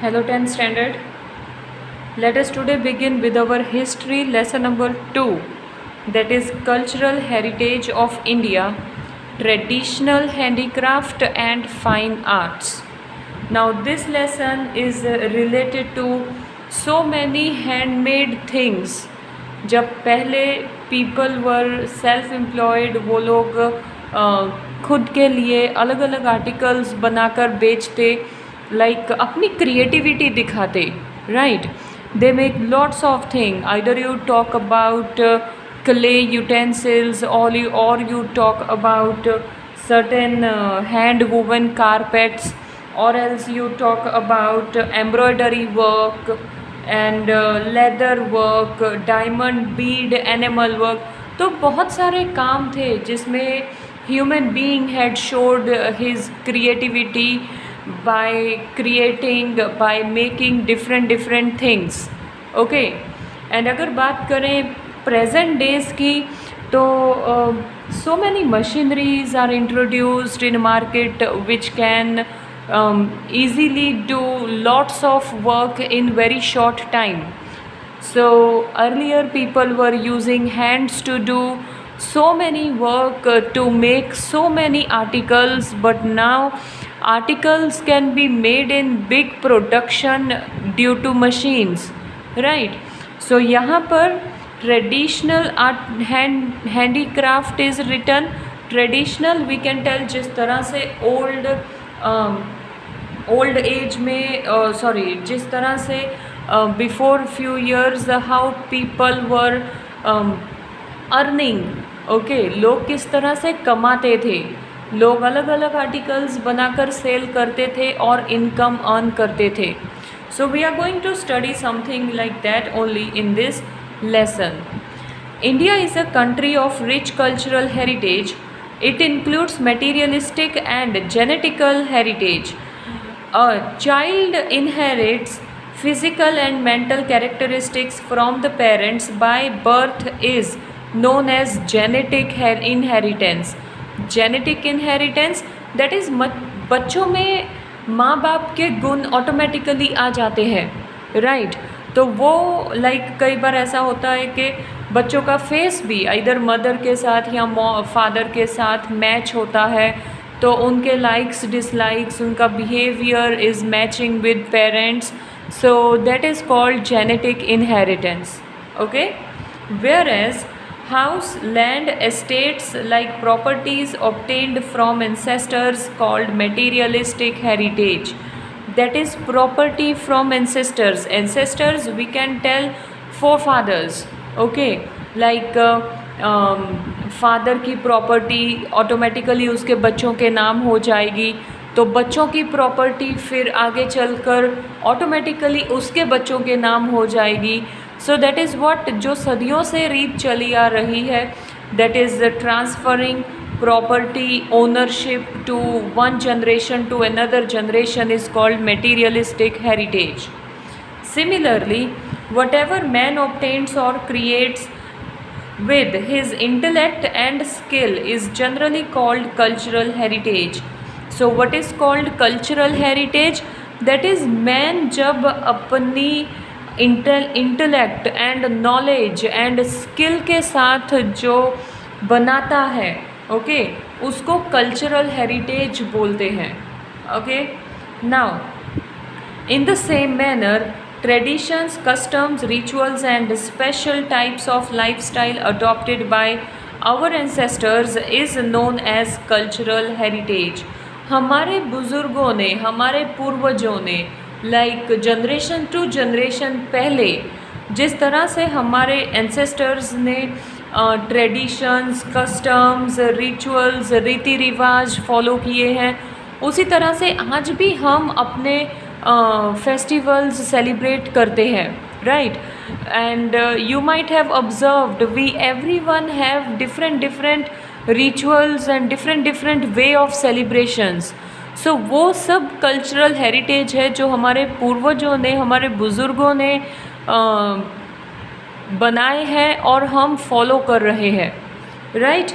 Hello 10th standard. Let us today begin with our history lesson number 2, that is cultural heritage of India, traditional handicraft and fine arts. Now this lesson is related to so many handmade things. जब पहले people were self employed, वो लोग खुद के लिए अलग अलग articles बनाकर बेचते, लाइक अपनी क्रिएटिविटी दिखाते, right. They make lots of thing. Either you talk about clay utensils or you talk about certain hand woven carpets, or else you talk about embroidery work and leather work, diamond bead, enamel work. तो बहुत सारे काम थे जिसमें human being had showed his creativity by creating, by making different things. Okay. And अगर बात करें present days की, तो so many machineries are introduced in market which can easily do lots of work in very short time. So earlier people were using hands to do so many work to make so many articles, but now articles can be made in big production due to machines, right. So यहाँ पर traditional art handicraft is written. Traditional we can tell जिस तरह से old age में जिस तरह से before few years how people were earning. Okay, लोग किस तरह से कमाते थे. लोग अलग अलग आर्टिकल्स बनाकर सेल करते थे और इनकम अर्न करते थे. So we are going to study something like that only in this lesson. India is a country of rich cultural heritage. It includes materialistic and genetical heritage. A child inherits physical and mental characteristics from the parents by birth is known as genetic inheritance. Genetic inheritance, that is बच्चों में माँ बाप के गुण automatically आ जाते हैं, right. तो वो लाइक कई बार ऐसा होता है कि बच्चों का फेस भी इधर मदर के साथ या फादर के साथ मैच होता है, तो उनके लाइक्स डिसलाइक्स, उनका behaviour is matching with parents. So that is called genetic inheritance. Okay. Whereas house, land, estates like properties obtained from ancestors called materialistic heritage. That is property from ancestors. Ancestors we can tell forefathers. Okay, like father की property automatically उसके बच्चों के नाम हो जाएगी, तो बच्चों की प्रॉपर्टी फिर आगे चलकर ऑटोमेटिकली उसके बच्चों के नाम हो जाएगी. सो दैट इज़ व्हाट, जो सदियों से रीत चली आ रही है, that is transferring property ownership to one generation to another generation is called materialistic heritage. Similarly, whatever man obtains or creates with his intellect and skill is generally called cultural heritage. So what is called cultural heritage? That is man जब अपनी intellect and knowledge and skill के साथ जो बनाता है, okay, उसको cultural heritage बोलते हैं. Okay. Now in the same manner traditions, customs, rituals and special types of lifestyle adopted by our ancestors is known as cultural heritage. हमारे बुज़ुर्गों ने, हमारे पूर्वजों ने, लाइक जनरेशन टू जनरेशन पहले जिस तरह से हमारे एंसेस्टर्स ने ट्रेडिशंस, कस्टम्स, रिचुअल्स, रीति रिवाज फॉलो किए हैं, उसी तरह से आज भी हम अपने फेस्टिवल्स सेलिब्रेट करते हैं, right. And you might have observed we everyone have different rituals and different way of celebrations. So वो सब कल्चरल हेरिटेज है जो हमारे पूर्वजों ने, हमारे बुज़ुर्गों ने बनाए हैं और हम फॉलो कर रहे हैं, right.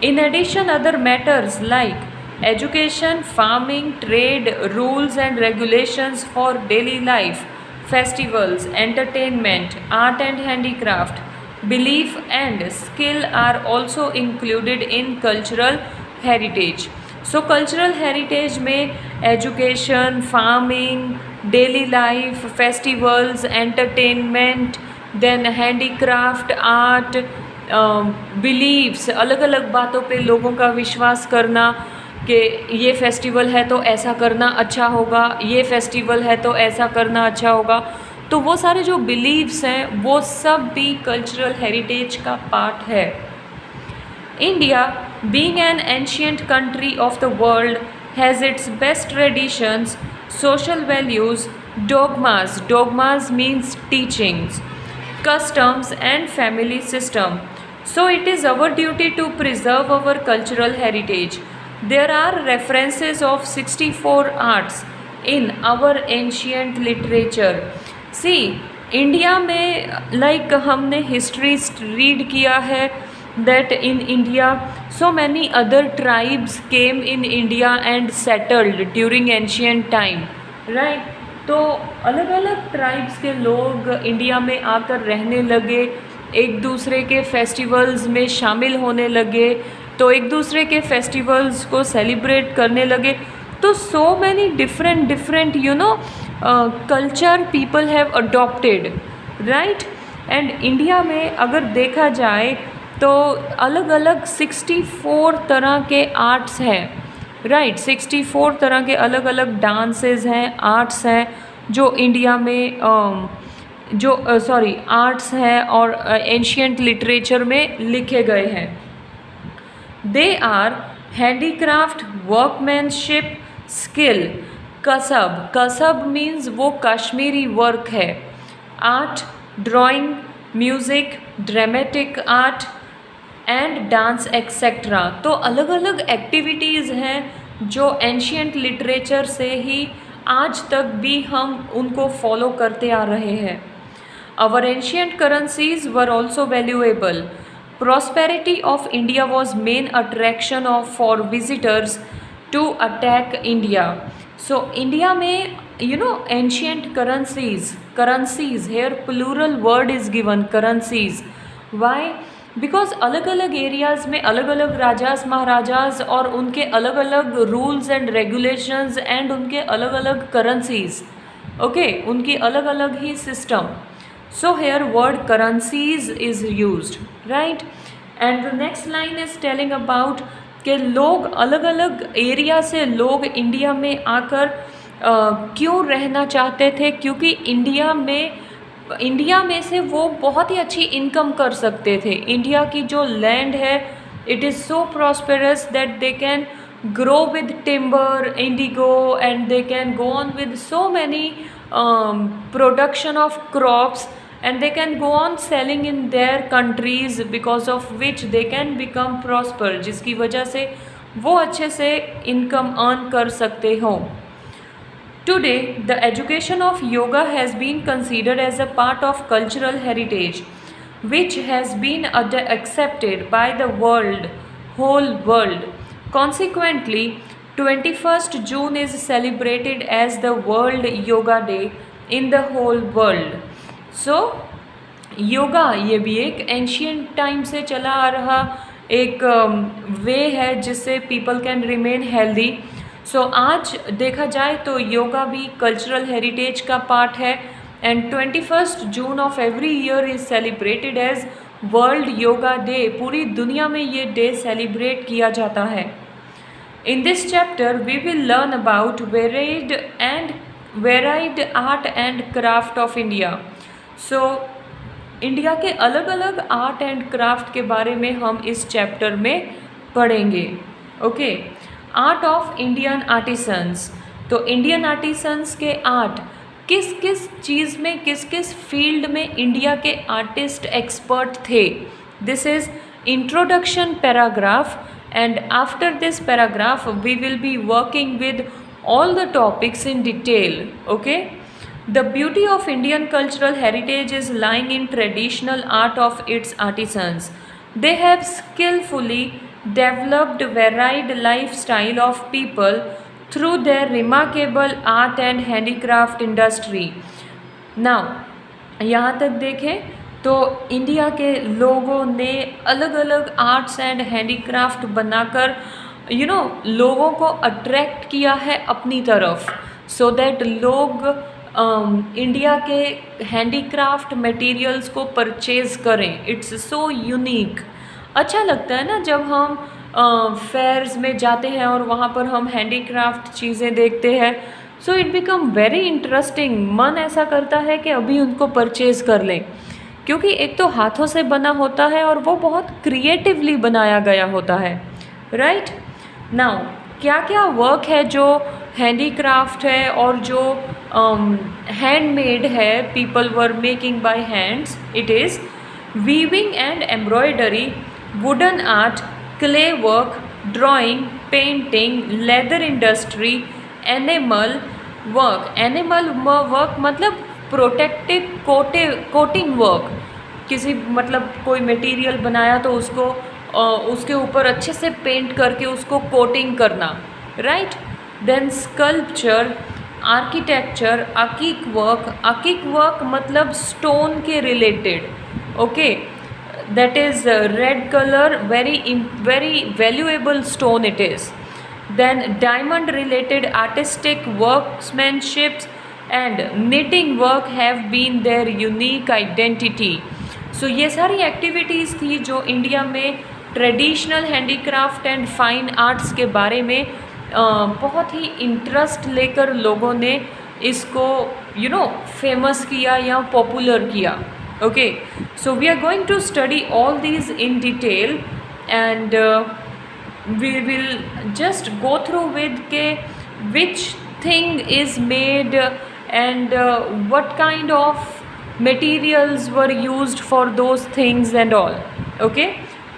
In addition other matters like education, farming, trade, rules and regulations for daily life, festivals, entertainment, art and handicraft, belief and skill are also included in cultural heritage. So cultural heritage में education, farming, daily life, festivals, entertainment, then handicraft, art, beliefs, अलग अलग बातों पे लोगों का विश्वास करना कि ये फेस्टिवल है तो ऐसा करना अच्छा होगा, ये फेस्टिवल है तो ऐसा करना अच्छा होगा, तो वो सारे जो बिलीव्स हैं वो सब भी कल्चरल हेरिटेज का पार्ट है. India, being an ancient country of the world, has its best traditions, social values, dogmas. Dogmas means teachings, customs, and family system. So it is our duty to preserve our cultural heritage. There are references of 64 arts in our ancient literature. See, India में like हमने history read किया है that in India so many other tribes came in India and settled during ancient time, right? तो अलग अलग tribes के लोग India में आकर रहने लगे, एक दूसरे के फेस्टिवल्स में शामिल होने लगे, तो एक दूसरे के फेस्टिवल्स को सेलिब्रेट करने लगे. तो so many different you know culture people have adopted, right? And India में अगर देखा जाए तो अलग अलग 64 तरह के आर्ट्स हैं, राइट? 64 तरह के अलग अलग डांसेस हैं, आर्ट्स हैं जो इंडिया में आर्ट्स हैं और एंशियंट लिटरेचर में लिखे गए हैं. They are handicraft, workmanship, skill, कसब मीन्स वो कश्मीरी वर्क है, art, drawing, music, dramatic art and dance etcetera. तो अलग अलग एक्टिविटीज़ हैं जो एंशियंट लिटरेचर से ही आज तक भी हम उनको फॉलो करते आ रहे हैं. Our ancient currencies were also valuable. Prosperity of India was main attraction of for visitors to attack India. So India में you know ancient currencies here plural word is given, currencies. Why? Because अलग अलग areas में अलग अलग rajas Maharaja's और उनके अलग अलग रूल्स एंड रेगुलेशंस एंड उनके अलग अलग करेंसीज, ओके, उनकी अलग अलग ही system. So here word currencies is used, right? And the next line is telling about कि लोग अलग अलग एरिया से लोग इंडिया में आकर क्यों रहना चाहते थे, क्योंकि इंडिया में से वो बहुत ही अच्छी इनकम कर सकते थे. इंडिया की जो लैंड है it is so prosperous that they can grow with timber, Indigo, and they can go on with so many production of crops and they can go on selling in their countries because of which they can become prosper, जिसकी वजह से वो अच्छे से income earn कर सकते हों. Today, the education of yoga has been considered as a part of cultural heritage, which has been accepted by the whole world. Consequently, 21st June is celebrated as the World Yoga Day in the whole world. सो योगा ये भी एक ancient time से चला आ रहा एक way है जिससे people can remain healthy. So आज देखा जाए तो योगा भी कल्चरल हेरिटेज का पार्ट है and 21st June of every year is celebrated as world yoga day. पूरी दुनिया में ये डे सेलिब्रेट किया जाता है. In this chapter we will learn about varied art and craft of India. So India के अलग अलग आर्ट एंड क्राफ्ट के बारे में हम इस चैप्टर में पढ़ेंगे. Okay, art of Indian artisans. तो इंडियन आर्टिसंस के आर्ट किस किस चीज़ में, किस किस फील्ड में इंडिया के आर्टिस्ट एक्सपर्ट थे. This is introduction paragraph and after this paragraph we will be working with all the topics in detail. Okay, the beauty of Indian cultural heritage is lying in traditional art of its artisans. They have skillfully developed varied lifestyle of people through their remarkable art and handicraft industry. Now, यहाँ तक देखें तो India के लोगों ने अलग अलग arts and handicraft बनाकर लोगों को अट्रैक्ट किया है अपनी तरफ, सो दैट लोग इंडिया के हैंडीक्राफ्ट मटेरियल्स को परचेज़ करें. It's so unique. अच्छा लगता है ना जब हम फेयर्स में जाते हैं और वहाँ पर हम हैंडीक्राफ्ट चीज़ें देखते हैं. So it become very interesting. मन ऐसा करता है कि अभी उनको परचेज़ कर लें, क्योंकि एक तो हाथों से बना होता है और वो बहुत क्रिएटिवली बनाया गया होता है. राइट नाउ, क्या क्या वर्क है जो हैंडीक्राफ्ट है और जो हैंडमेड है, people were making by hands. It is weaving and embroidery, wooden art, clay work, drawing, painting, leather industry, animal work. Animal work मतलब प्रोटेक्टिव कोटिंग वर्क. किसी कोई मटेरियल बनाया तो उसको उसके ऊपर अच्छे से पेंट करके उसको कोटिंग करना. राइट. देन स्कल्पचर, आर्किटेक्चर, अकीक वर्क. अकीक वर्क मतलब स्टोन के related. Okay, that is red colour, very valuable stone it is. Then diamond related artistic workmanships and knitting work have been their unique identity. So ये सारी activities थी जो India में traditional handicraft and fine arts के बारे में बहुत ही interest लेकर लोगों ने इसको फेमस किया या पॉपुलर किया. Okay, so we are going to study all these in detail and we will just go through with which thing is made and what kind of materials were used for those things and all. Okay,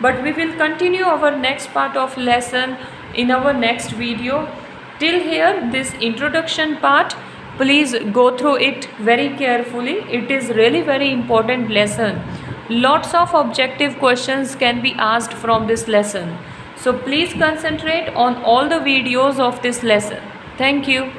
but we will continue our next part of lesson in our next video. Till here, this introduction part, please go through it very carefully. It is really very important lesson. Lots of objective questions can be asked from this lesson. So please concentrate on all the videos of this lesson. Thank you.